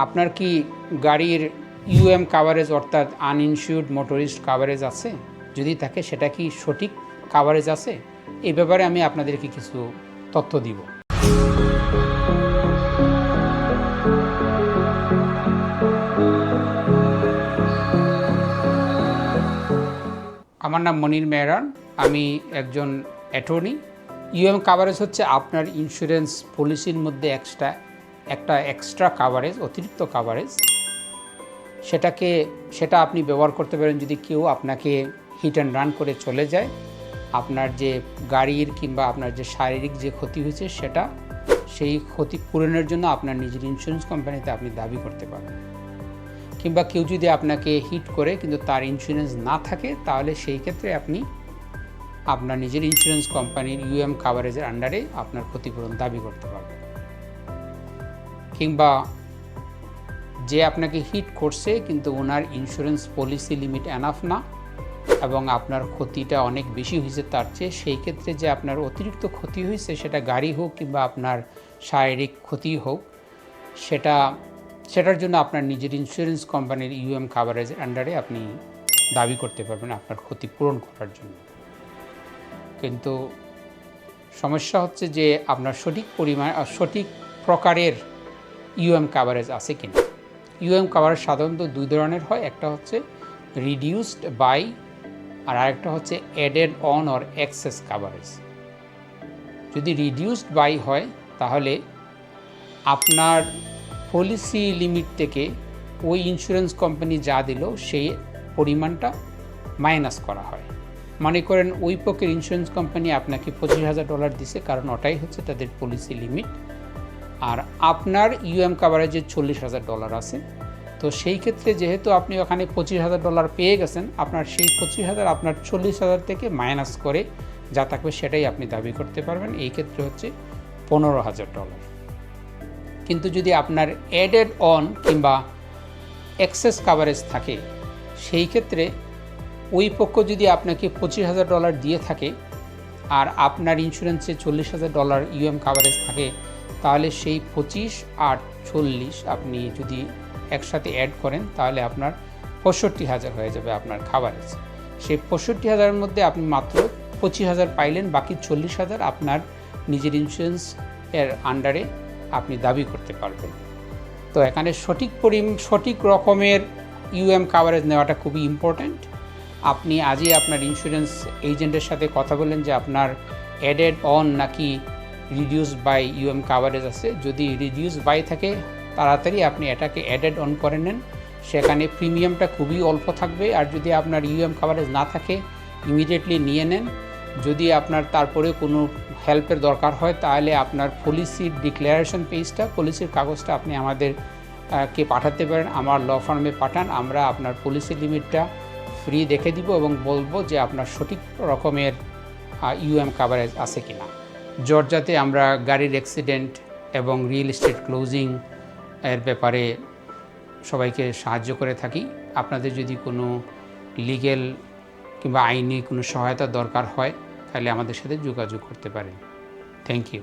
আপনার কি গাড়ির ইউএম কাভারেজ অর্থাৎ আনইনসিওর্ড মোটরিস্ট কাভারেজ আছে? যদি থাকে সেটা কি সঠিক কাভারেজ আছে? এই ব্যাপারে আমি আপনাদেরকে কিছু তথ্য দিব। আমার নাম মনির মেহরান, আমি একজন অ্যাটর্নি। ইউএম কাভারেজ হচ্ছে আপনার ইন্স্যুরেন্স পলিসির মধ্যে একটা এক্সট্রা কাভারেজ, অতিরিক্ত কাভারেজ। সেটা আপনি ব্যবহার করতে পারেন যদি কেউ আপনাকে হিট অ্যান্ড রান করে চলে যায়। আপনার যে গাড়ির কিংবা আপনার যে শারীরিক যে ক্ষতি হয়েছে সেই ক্ষতি পূরণের জন্য আপনার নিজের ইন্স্যুরেন্স কোম্পানিতে আপনি দাবি করতে পারবেন। কিংবা কেউ যদি আপনাকে হিট করে কিন্তু তার ইন্স্যুরেন্স না থাকে, তাহলে সেই ক্ষেত্রে আপনি আপনার নিজের ইন্স্যুরেন্স কোম্পানির ইউএম কাভারেজের আন্ডারে আপনার ক্ষতিপূরণ দাবি করতে পারবেন। কিংবা যে আপনাকে হিট করছে কিন্তু ওনার ইন্স্যুরেন্স পলিসি লিমিট এনাফ না এবং আপনার ক্ষতিটা অনেক বেশি হয়েছে তার চেয়ে, সেই ক্ষেত্রে যে আপনার অতিরিক্ত ক্ষতি হয়েছে, সেটা গাড়ি হোক কিংবা আপনার শারীরিক ক্ষতি হোক, সেটার জন্য আপনার নিজের ইন্স্যুরেন্স কোম্পানির ইউএম কাভারেজের আন্ডারে আপনি দাবি করতে পারবেন আপনার ক্ষতি পূরণ করার জন্য। কিন্তু সমস্যা হচ্ছে যে আপনার সঠিক প্রকারের ইউএম কাভারেজ আছে কিনা। ইউএম কাভারেজ সাধারণত দুই ধরনের হয়, একটা হচ্ছে রিডিউসড বাই আর আরেকটা হচ্ছে added on or excess coverage. যদি রিডিউসড বাই হয় তাহলে আপনার পলিসি লিমিট থেকে ওই ইন্স্যুরেন্স কোম্পানি যা দিল সেই পরিমাণটা মাইনাস করা হয়। মনে করেন ওই পক্ষের ইন্স্যুরেন্স কোম্পানি আপনাকে $25,000 দিছে, কারণ ওটাই হচ্ছে তাদের পলিসি লিমিট, আর আপনার ইউএম কাভারেজের $40,000 আছে। তো সেই ক্ষেত্রে যেহেতু আপনি ওখানে $25,000 পেয়ে গেছেন, আপনার সেই 25,000 আপনার 40,000 থেকে মাইনাস করে যা থাকবে সেটাই আপনি দাবি করতে পারবেন। এই ক্ষেত্রে হচ্ছে $15,000। কিন্তু যদি আপনার অ্যাডেড অন কিংবা এক্সেস কাভারেজ থাকে, সেই ক্ষেত্রে ওই পক্ষ যদি আপনাকে $25,000 দিয়ে থাকে আর আপনার ইন্স্যুরেন্সে $40,000 ইউএম কাভারেজ থাকে, তাহলে সেই 25 আর 40 আপনি যদি একসাথে অ্যাড করেন তাহলে আপনার 65,000 হয়ে যাবে আপনার কাভারেজ। সেই 65,000-এর মধ্যে আপনি মাত্র 25,000 পাইলেন, বাকি 40,000 আপনার নিজের ইন্স্যুরেন্স এর আন্ডারে আপনি দাবি করতে পারবেন। তো এখানে সঠিক রকমের ইউএম কাভারেজ নেওয়াটা খুবই ইম্পর্ট্যান্ট। আপনি আজই আপনার ইন্স্যুরেন্স এজেন্টের সাথে কথা বলেন যে আপনার অ্যাডেড অন নাকি রিডিউসড বাই ইউএম কাভারেজ আছে। যদি রিডিউসড বাই থাকে, তাড়াতাড়ি আপনি এটাকে অ্যাডেড অন করে নেন, সেখানে প্রিমিয়ামটা খুবই অল্প থাকবে। আর যদি আপনার ইউএম কাভারেজ না থাকে, ইমিডিয়েটলি নিয়ে নেন। যদি আপনার তারপরে কোনো হেল্পের দরকার হয়, তাহলে আপনার পলিসির ডিক্লারেশন পেজটা, পলিসির কাগজটা আপনি আমাদেরকে পাঠাতে পারেন। আমার ল ফার্মে পাঠান, আমরা আপনার পলিসি লিমিটটা ফ্রি দেখে দিব এবং বলবো যে আপনার সঠিক রকমের ইউএম কাভারেজ আছে কিনা। জর্জিয়াতে আমরা গাড়ির অ্যাক্সিডেন্ট এবং রিয়েল এস্টেট ক্লোজিং এর ব্যাপারে সবাইকে সাহায্য করে থাকি। আপনাদের যদি কোনো লিগ্যাল কিংবা আইনি কোনো সহায়তা দরকার হয়, তাহলে আমাদের সাথে যোগাযোগ করতে পারেন। Thank you.